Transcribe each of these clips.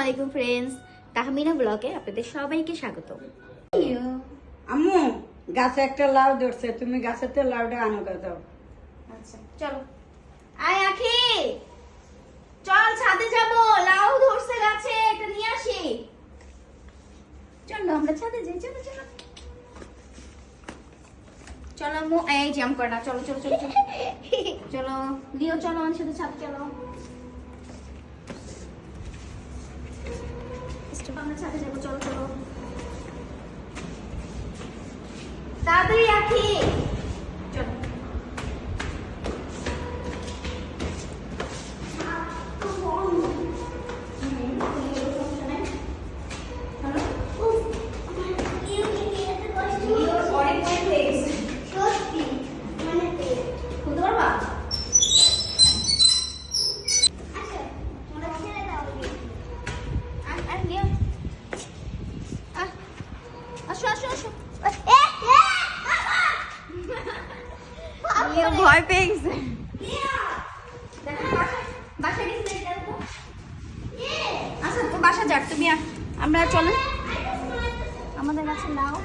আলাইকুম ফ্রেন্ডস, তাহমিনা ব্লগে আপনাদের সবাইকে স্বাগত। আম্মু গাছে একটা লাউ ধরছে, তুমি গাছেতে লাউটা আনো দাও। আচ্ছা চলো, আয় আখি, চল ছাদে যাব, লাউ ধরছে গাছে, একটা নিয়ে আসি। চলো আমরা ছাদে যাই, চলো চলো চলো আম্মু, এই জাম করা, চলো চলো চলো চলো চলো লিও, চলো আমার সাথে ছাদে চলো। আমরা ছাদে যাবো, চলো চলো তাড়াতাড়ি আখি, চলো। ভয় পেয়ে গেছে। আচ্ছা তো বাসা যাক, তুমি আমরা চলো আমাদের কাছে নাও।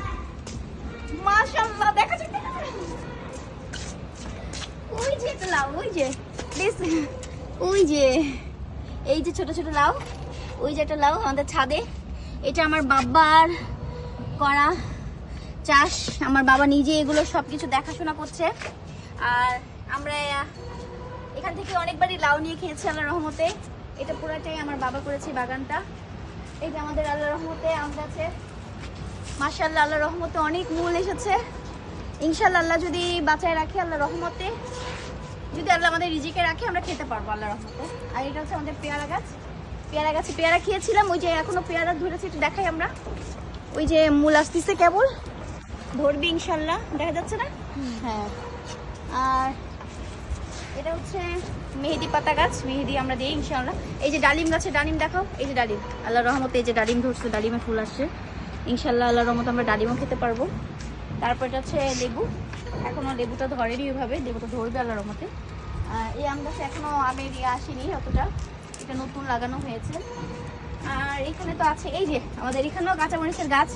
মাশাআল্লাহ, দেখা যাচ্ছে ওই যে একটা লাউ, ওই যে ওই যে এই যে ছোট ছোট লাউ, ওই যে একটা লাউ আমাদের ছাদে। এটা আমার বাবার করা চাষ, আমার বাবা নিজে এগুলো সবকিছু দেখাশোনা করছে। আর আমরা এখান থেকে অনেকবারই লাউ নিয়ে খেয়েছি আল্লাহর রহমতে। এটা পুরোটাই আমার বাবা করেছে বাগানটা। এই যে আমাদের আল্লাহর রহমতে আম গাছে মাশাআল্লাহ আল্লাহর রহমতে অনেক মূল এসেছে। ইনশাআল্লাহ আল্লাহ যদি বাঁচায় রাখে, আল্লাহর রহমতে যদি আল্লাহ আমাদের রিজিকে রাখে, আমরা খেতে পারবো আল্লাহর রহমতে। আর এটা হচ্ছে আমাদের পেয়ারা গাছ, পেয়ারা গাছে পেয়ারা খেয়েছিলাম। ওই যে এখনো পেয়ারা ধরেছে, একটু দেখাই আমরা। ওই যে মূল আসতেছে, কেবল ধরবে ইনশাআল্লাহ, দেখা যাচ্ছে না? হ্যাঁ। আর এটা হচ্ছে মেহেদি পাতা গাছ, মেহেদি আমরা দিই ইনশাআল্লাহ। এই যে ডালিম গাছে ডালিম দেখাও, এই যে ডালিম আল্লাহর রহমতে, এই যে ডালিম ধরছে, ডালিমে ফুল আসছে ইনশাআল্লাহ আল্লাহর রহমতে, আমরা ডালিমও খেতে পারবো। তারপর এটা হচ্ছে লেবু, এখনো লেবুটা ধরেনি ওইভাবে, লেবুটা ধরবে আল্লাহর রহমতে। এই আম গাছে এখনো আমের আসেনি অতটা, এটা নতুন লাগানো হয়েছে। আর এখানে তো আছে এই যে আমাদের এখানেও কাঁচামরিচের গাছ,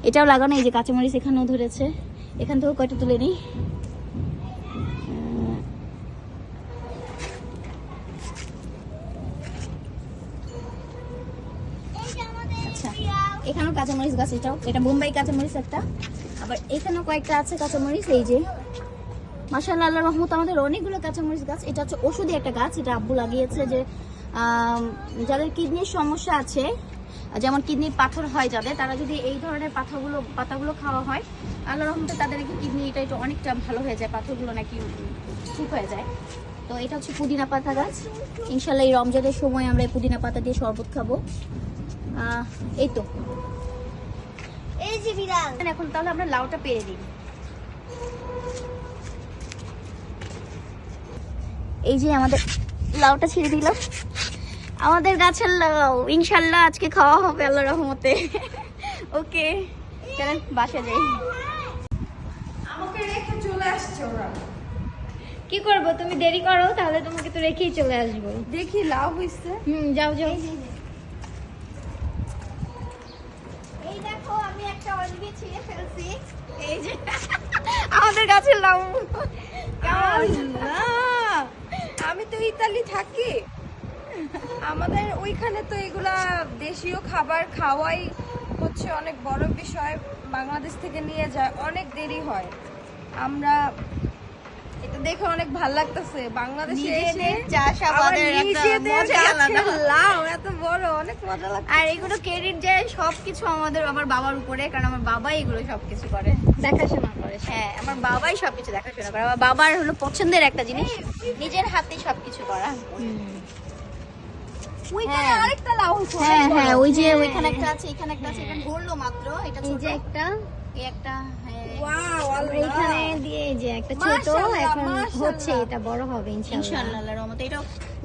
এটাও লাগানো। এই যে কাঁচামরিচ এখানেও ধরেছে, এখান থেকেও কয়টা তুলে নিই। আচ্ছা, এখানেও কাঁচামরিচ গাছ, এটাও, এটা বোম্বাই কাঁচামরিচ একটা। আবার এখানেও কয়েকটা আছে কাঁচামরিচ, এই যে মাশাআল্লাহ আল্লাহর রহমতে আমাদের অনেকগুলো কাঁচামরিচ গাছ। এটা হচ্ছে ওষুধি একটা গাছ, এটা আব্বু লাগিয়েছে। যে যাদের কিডনির সমস্যা আছে, যেমন কিডনির পাথর হয় যাদের, তারা যদি এই ধরনের পাতাগুলো খাওয়া হয়, আল্লাহর রহমতে তাদের নাকি কিডনিটা একটু অনেকটা ভালো হয়ে যায়, পাথরগুলো নাকি ঠিক হয়ে যায়। তো এটা হচ্ছে পুদিনা পাতা গাছ, ইনশাআল্লাহ এই রমজানের সময় আমরা এই পুদিনা পাতা দিয়ে শরবত খাবো। এই তো এই যে বিড়াল, এখন তাহলে আমরা লাউটা পেরে দিই। এই যে আমাদের লাউটা ছেড়ে দিলাম, আমাদের গাছের লাউ ইনশাআল্লাহ আজকে খাওয়া হবে আল্লাহর রহমতে। ওকে চলেন বাসা যাই। আমাকে রেখে চলে আসছে ওরা। কি করব, তুমি দেরি করো তাহলে তোমাকে তো রেখেই চলে আসবো। দেখি লাউ হইছে। যাও যাও। এই দেখো আমি একটা অলরেডি ছিঁড়ে ফেলছি, এই যে আমাদের গাছের লাউ। আমি তো ইতালি থাকি, আমাদের ওইখানে তো এগুলা দেশীয় খাবার খাওয়াই হচ্ছে অনেক বড় বিষয়। বাংলাদেশ থেকে নিয়ে যায়, অনেক দেরি হয়। আমরা এটা দেখে অনেক ভালো লাগতেছে, বাংলাদেশে এসে চাষাবাদের একটা মজা আলাদা। লাউ এত বড়, অনেক মজা লাগে। আর এগুলো ক্রেডিট যায় সবকিছু আমার বাবার উপরে, কারণ আমার বাবাই এগুলো সবকিছু করে, দেখাশোনা করে। হ্যাঁ, আমার বাবাই সবকিছু দেখাশোনা করে। আমার বাবার হলো পছন্দের একটা জিনিস নিজের হাতে সবকিছু করা। ওইখানে আরেকটা লাউ হচ্ছে। হ্যাঁ হ্যাঁ, ওই যে ওইখানে একটা আছে, এখানে একটা আছে, এখানে ধরলো মাত্র। এটা ছোট, একটা এই একটা। ওয়াও, এখানে দিয়ে এই যে একটা ছোট, এখন হচ্ছে, এটা বড় হবে ইনশাআল্লাহ আল্লাহর রহমতে। এটা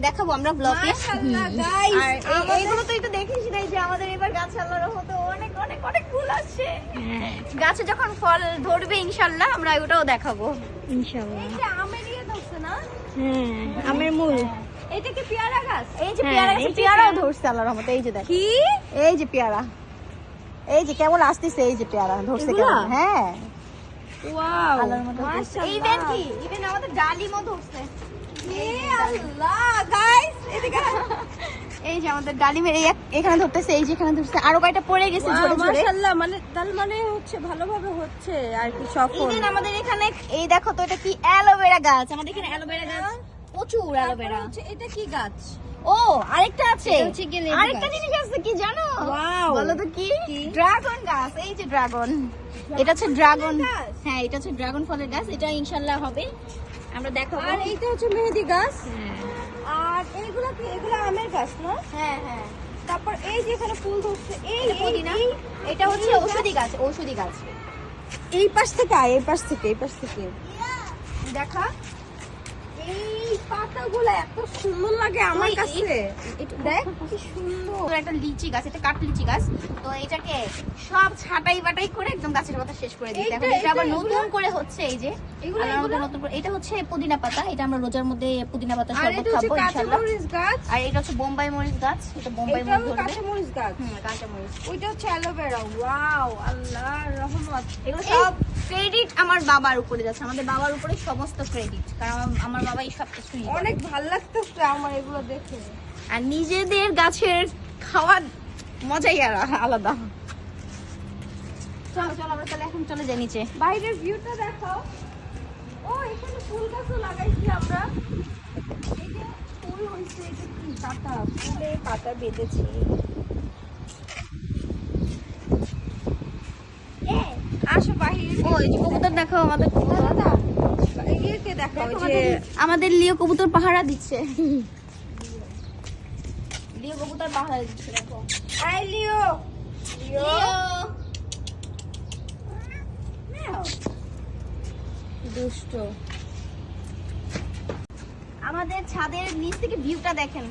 দেখাবো আমরা ব্লগে। মাশাআল্লাহ গাইস, আর এইগুলো তো একটু দেখিস নাই যে আমাদের এবার গাছে আল্লাহর রহমতে অনেক অনেক অনেক ফুল আসছে। গাছে যখন ফল ধরবে ইনশাআল্লাহ আমরা ওটাও দেখাবো ইনশাআল্লাহ। এই যে আমের ইয়ে ধরছে না? হ্যাঁ, আমের মূল। এটা কি পেয়ারা গাছ? এই যে হ্যাঁ, পেয়ারা এই গাছে যে পেয়ারাও পেয়ারা। ধরছে আল্লাহর রহমতে। এই যে দেখ, কি এই যে পেয়ারা, এই যে কেমন আসতেছে, এই যে পেয়ারা ধরছে এগুলা? কেমন। হ্যাঁ ওয়াও আল্লাহর রহমতে ধরছে। ইভেন কি ইভেন আমাদের ডালিমও ধরছে। আল্লাহ গাইস এদিকে এই যে আমাদের ডালিমের এই এখানে ধরতেছে, এই যে এখানে ধরছে, আরো কয়টা পড়ে গেছে ঝরে ঝরে। মাশাআল্লাহ, মানে তার মানে হচ্ছে ভালোভাবে হচ্ছে আর কি সফল। ইভেন আমাদের এখানে এই দেখো তো, এটা কি অ্যালোভেরা গাছ। আমাদের এখানে অ্যালোভেরা গাছ প্রচুর, অ্যালোভেরা। হচ্ছে এটা কি গাছ? ও আরেকটা আছে, এটা হচ্ছে কি লেবু আরেকটা গাছ। জিনিস আছে কি জানো? Wow! বলো তো কি? ড্রাগন গাছ। এই যে ড্রাগন, এটা হচ্ছে ড্রাগন। গাছ? হ্যাঁ এটা হচ্ছে ড্রাগন ফলের গাছ। এটা ইনশাআল্লাহ হবে, আমরা দেখাবো। আর এইটা হচ্ছে মেহেদি গাছ। হ্যাঁ আর এইগুলা কি? এগুলা আমের গাছ না? হ্যাঁ হ্যাঁ, তারপর এই যে এখানে ফুল ধরছে, এই এটা পুদিনা। এই- এটা হচ্ছে ঔষধি গাছ, ঔষধি গাছ। এই পাশ থেকে আয়, এই পাশ থেকে, এই পাশ থেকে দেখা এই পাতাগুলো এত সুন্দর লাগে আমার ওই, কাছে। দেখ কি সুন্দর। তো একটা লিচি গাছ, এটা কাঠ লিচি গাছ। তো এটাকে সব ছাটাই বাটাই করে একদম গাছের কথা শেষ করে দিই। এইটা- এখন এটা আবার এইটা- নতুন করে হচ্ছে, এই যে এগুলো- আল্লাহর মধ্যে এগুলো? নতুন করে। এটা হচ্ছে পুদিনা পাতা, এটা আমরা রোজার মধ্যে পুদিনা পাতা আর শরবত এটা হচ্ছে খাবো কাঁচা ইনশাআল্লাহ। মরিচ গাছ। আর এটা হচ্ছে বোম্বাই মরিচ গাছ, এটা বোম্বাই এটাও মরিচ ধরবে। কাঁচা মরিচ গাছ। কাঁচা মরিচ। ওইটা হচ্ছে অ্যালোভেরা। ওয়াও, আল্লাহর রহমত। এগুলো সব ক্রেডিট আমার বাবার উপরে যাচ্ছে, আমাদের বাবার উপরে সমস্ত ক্রেডিট, কারণ আমার বাবাই সব কিছুই করে। অনেক ভালো লাগতেছে আমার এগুলো দেখে। আর নিজেদের গাছের খাওয়ার মজাই আর আলাদা। চলো চলো আমরা তাহলে এখন চলে যাই নিচে। বাইরের ভিউটা দেখাও। ও এখানে ফুল গাছও লাগাইছি আমরা। এই যে ফুল হইছে, এটা কি পাতা? ফুলে পাতা বেঁধেছি। আসো বাহিরে। ও এই যে কবুতর দেখো, আমাদের কবুতর। ইয়েকে দেখাও দেখো, যে আমাদের লিও কবুতর পাহারা দিচ্ছে। লিও কবুতর পাহারা দিচ্ছে, দেখো। আই লিও। লিও দুষ্ট। আমাদের ছাদের নিচ থেকে ভিউটা দেখেন,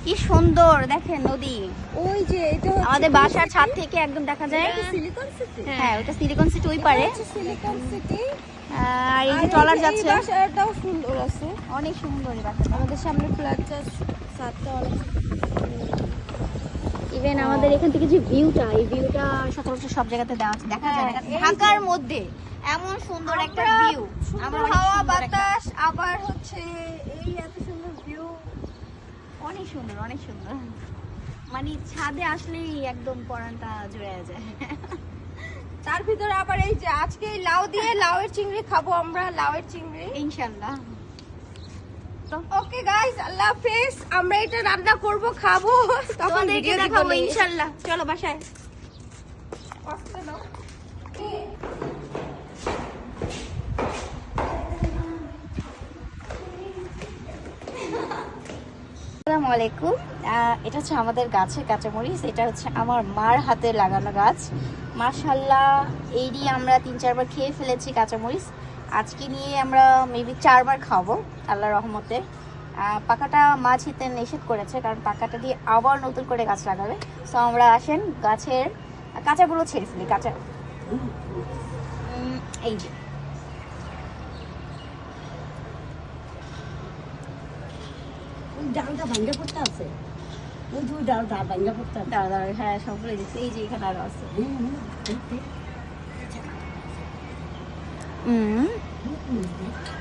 কি সুন্দর দেখেন নদী। ওই যে এটা হচ্ছে আমাদের বাসার ছাদ থেকে একদম দেখা যায়। Silicon city. হ্যাঁ ওটা সিলিকন সিটি ওই পারে। Silicon city. আর এই যে ট্রলার যাচ্ছে, এই বাসাটাও সুন্দর আছে। অনেক সুন্দর এই বাসাটা। আমাদের সামনে ফ্ল্যাটটা সাতটা অনেক। ইভেন আমাদের এখান থেকে যে ভিউটা, এই ভিউটা সচরাচর সব জায়গাতে দেওয়া আছে, দেখা যায় না। হ্যাঁ, এই যে- ঢাকার মধ্যে এমন সুন্দর একটা আমরা ভিউ, সুন্দর হাওয়া বাতাস, আবার হচ্ছে এই এত সুন্দর ভিউ। অনেক সুন্দর, অনেক সুন্দর। মানে ছাদে আসলেই একদম পরানটা জুড়ে যায়। তার ভিতরে আবার এই যে আজকে এই লাউ দিয়ে লাউয়ের চিংড়ি খাবো আমরা, লাউয়ের চিংড়ি। ইনশাআল্লাহ। ওকে গাইস, আল্লাহ হাফেজ। আমরা এটা রান্না করব, খাবো, তখন তোমাদেরকে ভিডিও দেখাবো দেখাবো ইনশাআল্লাহ। চলো বাসায়। আসসালামু আলাইকুম। এটা হচ্ছে আমাদের গাছের কাঁচামরিচ। এটা হচ্ছে আমার মার হাতে লাগানো গাছ। মাশাআল্লাহ, এই দিয়ে আমরা 3-4 বার খেয়ে ফেলেছি কাঁচামরিচ। আজকে নিয়ে আমরা মেবি 4 বার খাবো আল্লাহর রহমতে। পাকাটা মা ছিতে নিষেধ করেছে, কারণ পাকাটা দিয়ে আবার নতুন করে গাছ লাগাবে। সো আমরা আসেন গাছের কাঁচাগুলো ছেড়ে ফেলি। কাঁচা এই যে ডালটা ভাঙ্গা পড়তে আছে, ওই দুই ডালটা ভাঙ্গা পড়তে আছে। দাঁড়া দাঁড়া, হ্যাঁ সবগুলো দিচ্ছি। এই যে এখানে আরো আছে।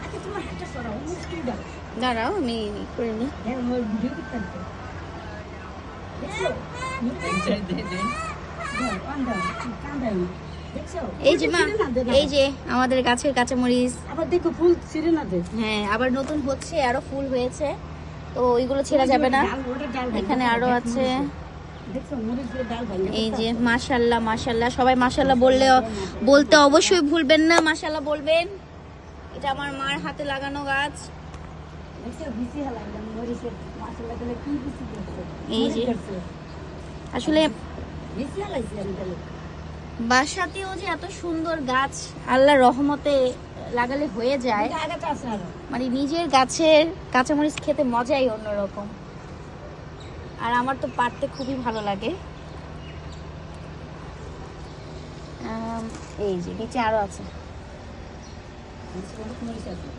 আচ্ছা তোমার হাতটা সরাও, মুশকিল দাও। দাঁড়াও আমি করে নিই। হ্যাঁ আমার ভিডিও করতে হবে। দেখছো? দাও, কান্দাও, কান্দাও। দেখছো? এই যে মা, ছিঁড়ে না দে না। এই যে আমাদের গাছের কাঁচামরিচ। আবার দেখো ফুল ছিঁড়ে না দে। হ্যাঁ আবার নতুন হচ্ছে, আরো ফুল হয়েছে, তো ওইগুলো ছেড়া যাবে না। ডাল, ওটা ডাল ভাঙ্গা এখানে পড়তে আরো আছে। দেখছো মরিচের ডাল ভাঙ্গা এই পড়তে যে আছে। মাশাআল্লাহ, মাশাআল্লাহ। সবাই মাশাআল্লাহ বলতে অবশ্যই ভুলবেন না, মাশাআল্লাহ বলবেন। এটা আমার মার হাতে লাগানো গাছ। দেখছো বিসি হালাইলাম মরিচের মশলা দিলে কি বিসি করছে। এই যে। মরিচ করছে। আসলে বিসি হালাইছি আমি তাহলে। বাসাতেও যে এত সুন্দর গাছ আল্লাহর রহমতে লাগালে হয়ে যায়। এটা আগাটা আছে আরো। মানে নিজের গাছের কাঁচামরিচ খেতে মজাই অন্যরকম। আর আমার তো পারতে খুবই ভালো লাগে। এই যে নিচে আরো আছে। মরিচ আছে।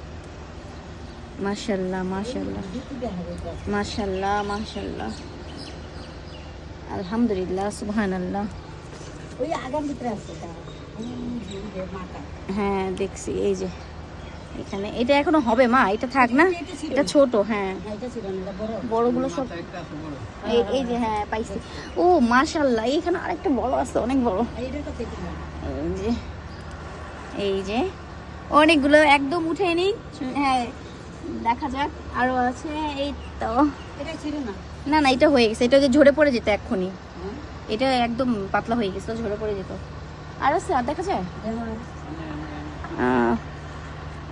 মাশাআল্লাহ মাশাআল্লাহ মাশাআল্লাহ মাশাআল্লাহ, আলহামদুলিল্লাহ, সুবহানাল্লাহ। ওই আগাম ভিতরে আছে মাটা। হ্যাঁ দেখছি, এই যে এখানে এটা এখনো হবে মা, এটা থাক না, এটা ছোট। হ্যাঁ এটা ছিল না, এটা বড়। বড়গুলো সব এই যে, হ্যাঁ পাইছি। ও মাশাআল্লাহ, এখানে আরেকটা বড় আছে, অনেক বড়। এইটার কথা কি না? এই যে অনেকগুলো একদম উঠে নি। হ্যাঁ দেখা যাক, আরো আছে। এই তো এটা ছিল না। না না, এটা হয়ে গেছে, এটা যে ঝরে পড়ে যেত এক্ষুনি, এটা একদম পাতলা হয়ে গেছে, ঝরে পড়ে যেত। আর আছে, আর দেখা যায়?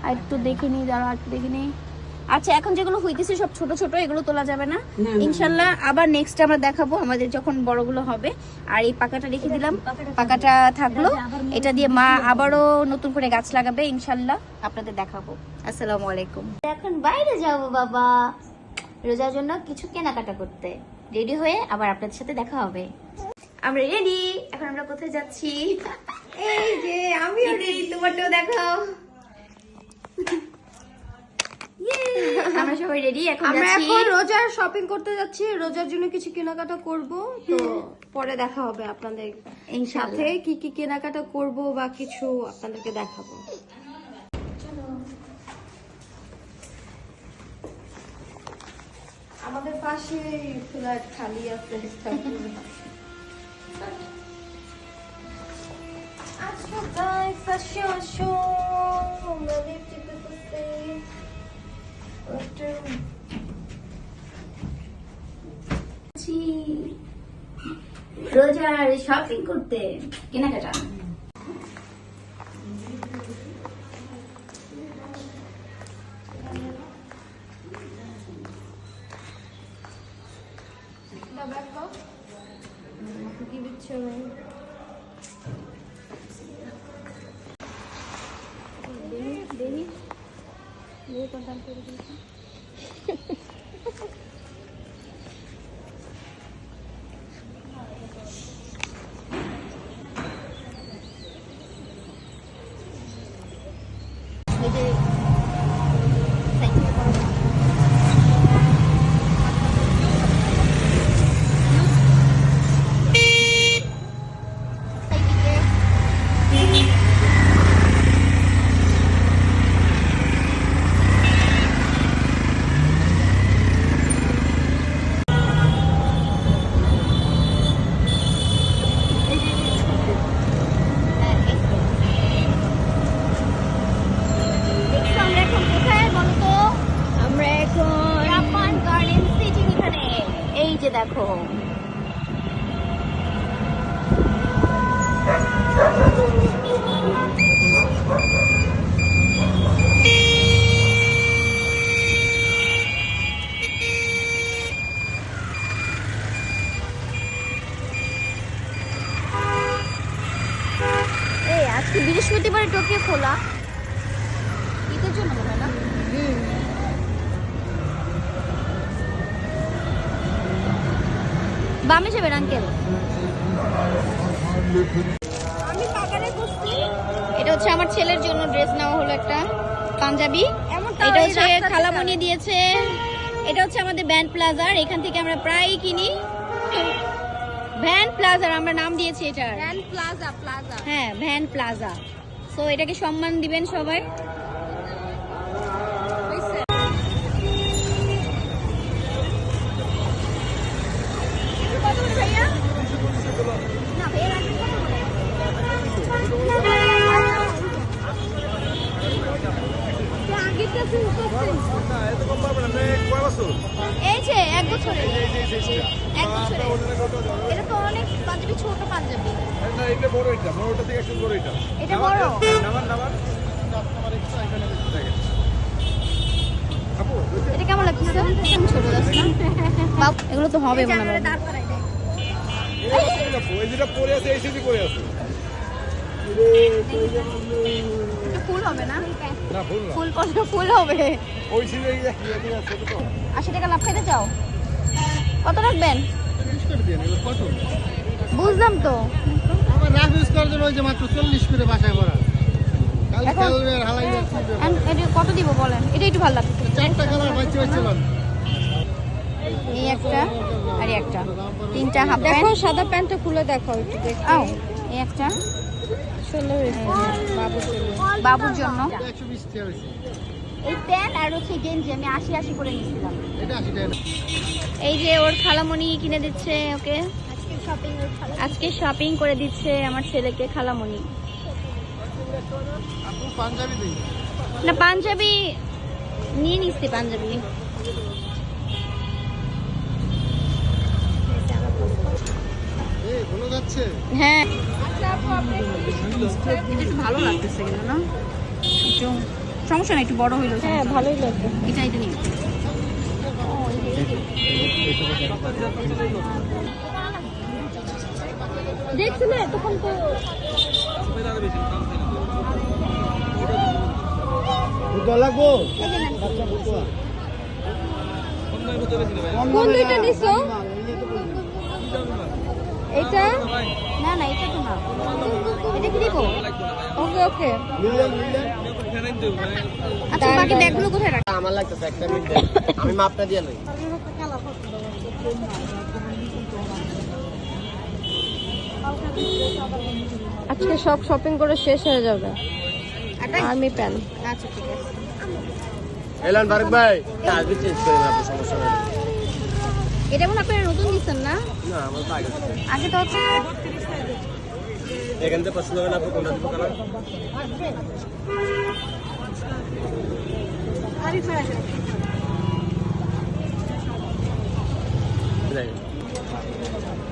আর একটু দেখিনি, দাঁড়া একটু দেখিনি। আচ্ছা, এখন যেগুলো হইতেছে সব ছোট ছোট, এগুলো তোলা যাবে না ইনশাল্লাহ। আবার নেক্সট আমরা দেখাবো আমাদের যখন বড়গুলো হবে। আর এই পাকাটা রেখে দিলাম, পাকাটা থাকলো, এটা দিয়ে মা আবারও নতুন করে গাছ লাগাবে ইনশাল্লাহ, আপনাদের দেখাবো। আসসালামু আলাইকুম। এখন বাইরে যাব বাবা, রোজার জন্য কিছু কেনাকাটা করতে। রেডি হয়ে আবার আপনাদের সাথে দেখা হবে। আমরা রেডি, এখন আমরা কোথায় যাচ্ছি? এই যে আমিও রেডি, তোমারটাও দেখাও। আমরা সবাই রেডি, এখন আমরা যাচ্ছি। এখন রোজার শপিং করতে যাচ্ছি, রোজার জন্য কিছু কেনাকাটা করব, তো পরে দেখা হবে আপনাদের ইনশাআল্লাহ। সাথে। কি কি কেনাকাটা করব বা কিছু আপনাদেরকে দেখাবো। আমাদের পাশে ফ্ল্যাট খালি আছে। আচ্ছা গাইস, আসো আসো, আমরা লিফটে করতে রোজার শপিং করতে, কেনাকাটা। কি দিচ্ছ? এই যে সাইকেল করো। আমরা এখন কোথায় বলো তো? আমরা এখন জাপান গার্ডেন সিটি, এখানে এই যে দেখো। এই আজকে বৃহস্পতিবারে টোকিও খোলা, ঈদের জন্য মনে হয় না? বামে যাবেন আঙ্কেল? আমি বাগানে বসছি। এটা হচ্ছে আমার ছেলের জন্য ড্রেস নেওয়া হলো, একটা পাঞ্জাবি। এমনটা এটা এই হচ্ছে রাস্তাতে খালামণি দিয়েছে। এটা হচ্ছে আমাদের ব্যান্ড প্লাজার, এখান থেকে আমরা প্রায় কিনি। ভ্যান প্লাজার আমরা নাম দিয়েছি এটার। Grand plaza, plaza. হ্যাঁ, ভ্যান প্লাজা। সো এটাকে সম্মান দিবেন সবাই। হইছে? কত করে ভাইয়া? না ভাইয়া রাখবেন কত করে? আগেরটা ফিল করছেন? এই যে 1 বছরের। 1 বছরের। এটা তো অনেক পাঞ্জাবি, ছোট পাঞ্জাবি। এটা বড়। এটা কেমন লাগছে? ছোট গাছ না? বাপ, এগুলো তো হবে মনে হয়। এটা ফুল হবে না? ফুল কত ফুল হবে? 80 টাকা লাভ খেতে চাও? কত রাখবেন? বুঝলাম তো। আমার রাফ ইউজ করার জন্য ওই যে মাত্র 40 করে বাসায় ভরা। এখন এটা কত দিব বলেন? এটা একটু ভালো লাগছে। 4টা কালার বাচ্চা বাচ্চা লন। এই একটা আর এই একটা, তিনটা হাফ দেখো প্যান্ট। সাদা প্যান্টটা খুলে দেখো একটু দেখি। এই একটা সুন্দর হয়েছে বাবুর জন্য। বাবুর জন্য। 120 টাকা হইছে। এই প্যান্ট আর হচ্ছে গেঞ্জি আমি 80 করে নিয়েছিলাম। এটা 80 টাকা। এই যে ওর খালামণি কিনে দিচ্ছে ওকে, আজকে শপিং করে দিচ্ছে আমার ছেলেকে খালামণি। আপু পাঞ্জাবি দেই। না পাঞ্জাবি নিয়ে নিচ্ছি, পাঞ্জাবি। এই ভালো যাচ্ছে। হ্যাঁ আচ্ছা আপু আপনি এটা একটু ভালো লাগতেছে কিন্তু না, একটু সমস্যা না, একটু বড় হইলো। হ্যাঁ ভালোই লাগবে। এটা নিয়ে দেখছিলে তখন তো দুটো লাগবো। কোন দুইটা নিছো? এটা না না এটা তো না, এটা কি দিব? ওকে ওকে। আচ্ছা বাকি ব্যাগগুলো কোথায় রাখ? আমার লাগতেছে একটা মিনিট দেন। আমি মাপটা দিয়ে লই। আজকে সব শপিং করে শেষ হয়ে যাবে। আটাই? Army pant. আচ্ছা ঠিক আছে। এলান বারক ভাই, আজকে চেঞ্জ করে না সমস্যা নাই। এটা মনে আপনারা নতুন দিচ্ছেন না? না আমার তো আগে থেকে। আগে তো হচ্ছে এখান থেকে পছন্দ হবে না আপু কোনটা দিব কালার?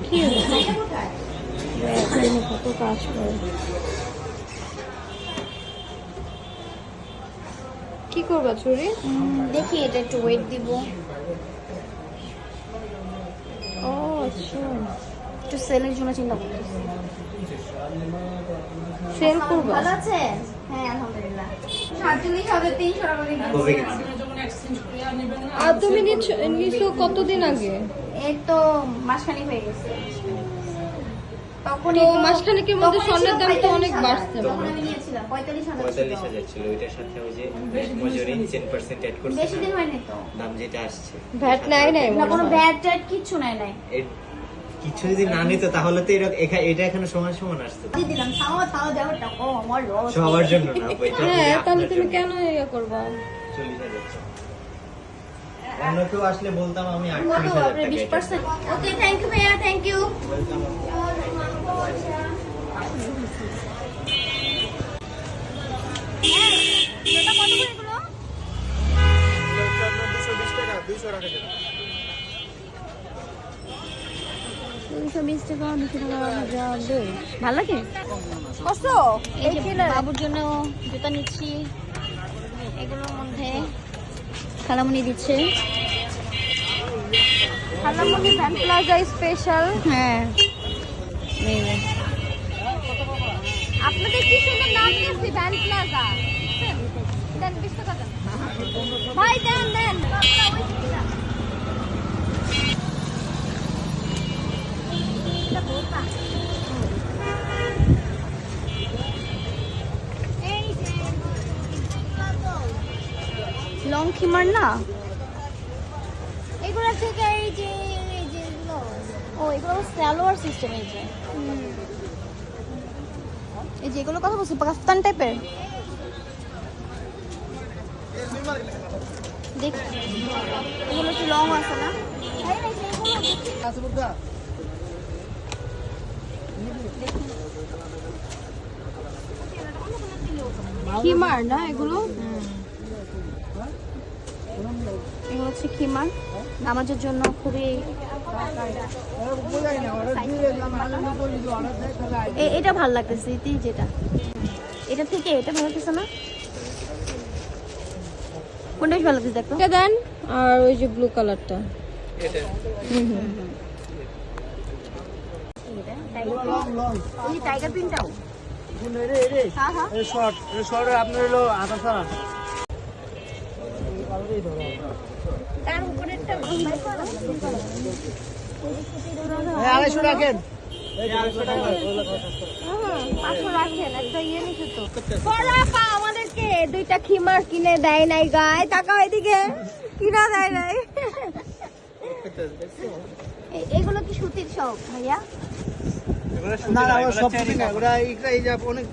কি কত কাজ করে। কি করবা চুরি? দেখি এটা একটু ওয়েট দিব, ও আচ্ছা একটু সেলের জন্য চিন্তা করতেছি। সেল করবা? ভালো আছে? হ্যাঁ আলহামদুলিল্লাহ। 47 হবে 300 টাকা করে দিচ্ছি। আর তুমি নিছো কতদিন আগে? এই তো মাসখানেক হয়ে গেছে। তখন তো মাসখানেকের মধ্যে স্বর্ণের দাম তো অনেক বাড়ছে। তখন আমি নিয়েছিলাম 45,000 45,000 ছিল। ওইটার সাথে ওই যে মজুরি 10% অ্যাড করছে। বেশি দিন হয়নি তো। দাম যেটা আসছে ভ্যাট নাই নাই না কোনো ব্যাড ট্যাড কিচ্ছু নাই নাই। কিছু যদি না নিত তাহলে তো এটা এখানে সমান সমান আসতো। দিয়ে দিলাম তাও দেওয়াটা ও আমার লস। সবার জন্য না আপু, এটা হ্যাঁ আপনার তাহলে তুমি জন্য। কেন ইয়ে করবা? 40,000 অন্য কেউ আসলে বলতাম আমি কত 38,000 আপনি টাকা এটা। 20%? ওকে থ্যাংক ইউ ভাইয়া, থ্যাংক ইউ। এটা কত করে এগুলো? 220 টাকা 200 টাকা দেন। 220 টাকা 200 টাকা যাবে। ভালো লাগে? কত? এই যে বাবুর জন্য জুতা নিচ্ছি, এগুলোর মধ্যে খালামণি দিচ্ছে। খালামণি ভ্যান প্লাজা স্পেশাল। হ্যাঁ আপনাদের কি সুন্দর নাম দিয়েছি ভ্যান প্লাজা। দেন 20 টাকা দেন ভাই, দেন দেন। লং খিমার না? এগুলো থেকে এই যে এগুলো ও এগুলো সালোয়ার সিস্টেম। এই যে এগুলো কথা বলছি পাকিস্তান টাইপের। দেখ এগুলো একটু লং আছে না? আছে বুদ্ধা। খিমার না এগুলো? এগুলো হচ্ছে খিমার, নামাজের জন্য খুবই। এটা ভালো লাগতেছে, যেটা এটা থেকে এটা ভালো লাগতেছে না? কোনটা বেশি ভালো লাগতেছে দেখো? এটা দেন। আর ওই যে ব্লু কালারটা ওই টাইগার প্রিন্টটাও। হ্যাঁ হ্যাঁ এই শর্ট আপনার হলো আধা সারা। তার উপরেরটা 250 রাখেন। 500 রাখেন, একটা ইয়ে নিছে তো। পরাপা আমাদেরকে 2টা খিমার কিনে দেয় নাই গায়, তাকাও এদিকে, কিনা দেয় নাই। এগুলো কি সুতির সব ভাইয়া? না না ওরা সব কিছু না, ওরা এই যে অনেক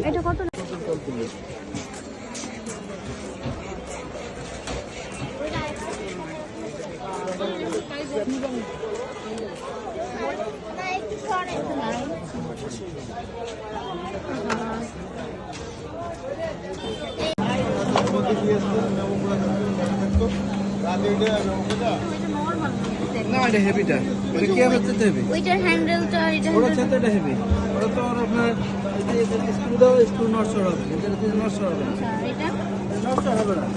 এটা কত? না এটা হেভিটা, মানে কি হবে তো হেভি, ওইটার হ্যান্ডেলটা এটা ওরা চাইতে এটা হেভি, ওরা তো আর আপনার স্ক্রু দাও, স্ক্রু নষ্ট হবে, এটা নষ্ট হবে না, এটা নষ্ট হবে না।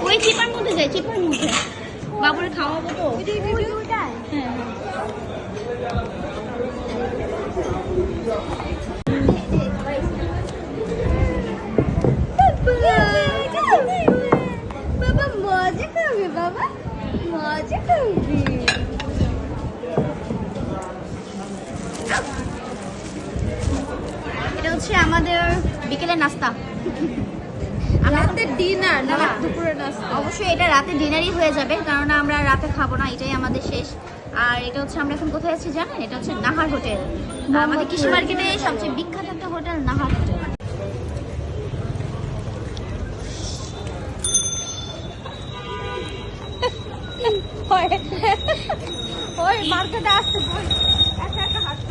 ওই চিপার মধ্যে যায়, চিপার মধ্যে বাবুরে খাওয়াবো তো। হ্যাঁ বাবা মজা করবে, বাবা মজা করবে। এটা হচ্ছে আমাদের বিকেলের নাস্তা। রাতের ডিনার না, না। দুপুরে নাস্তা। অবশ্যই এটা রাতে ডিনারই হয়ে যাবে, কারণ আমরা রাতে খাবো না, এটাই আমাদের শেষ। আর এটা হচ্ছে আমরা এখন কোথায় আছি জানেন? এটা হচ্ছে নাহার হোটেল, আমাদের কৃষি মার্কেটে সবচেয়ে বিখ্যাত একটা হোটেল নাহার হোটেল। ওই মার্কেটে আসতে বল, একা একা হাঁটতে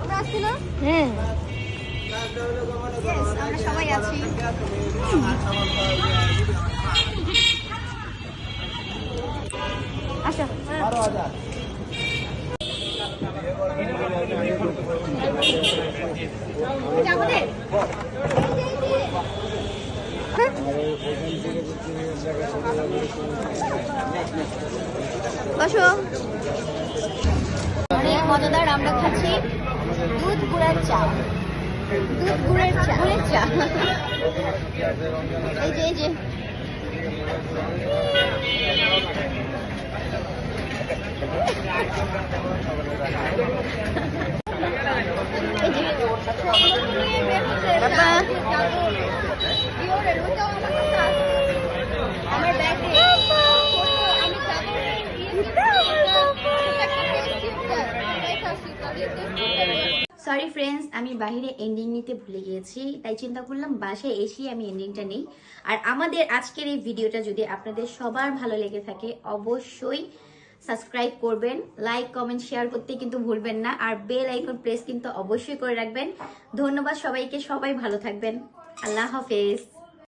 আমরা আসছি না। হ্যাঁ আমরা সবাই আছি। আচ্ছা বসো। অনেক মজাদার, আমরা খাচ্ছি দুধ গুড়ের চা। দুধ গুড়ের চা, গুড়ের চা। এই যে আমার ব্যাগে সরি ফ্রেন্ডস, আমি বাইরে এন্ডিং নিতে ভুলে গিয়েছি, তাই চিন্তা করলাম বাসায় এসেই আমি এন্ডিংটা নিই। আর আমাদের আজকের এই ভিডিওটা যদি আপনাদের সবার ভালো লেগে থাকে অবশ্যই সাবস্ক্রাইব করবেন, লাইক কমেন্ট শেয়ার করতে কিন্তু ভুলবেন না, আর বেল আইকন প্রেস কিন্তু অবশ্যই করে রাখবেন। ধন্যবাদ সবাইকে, সবাই ভালো থাকবেন, আল্লাহ হাফেজ।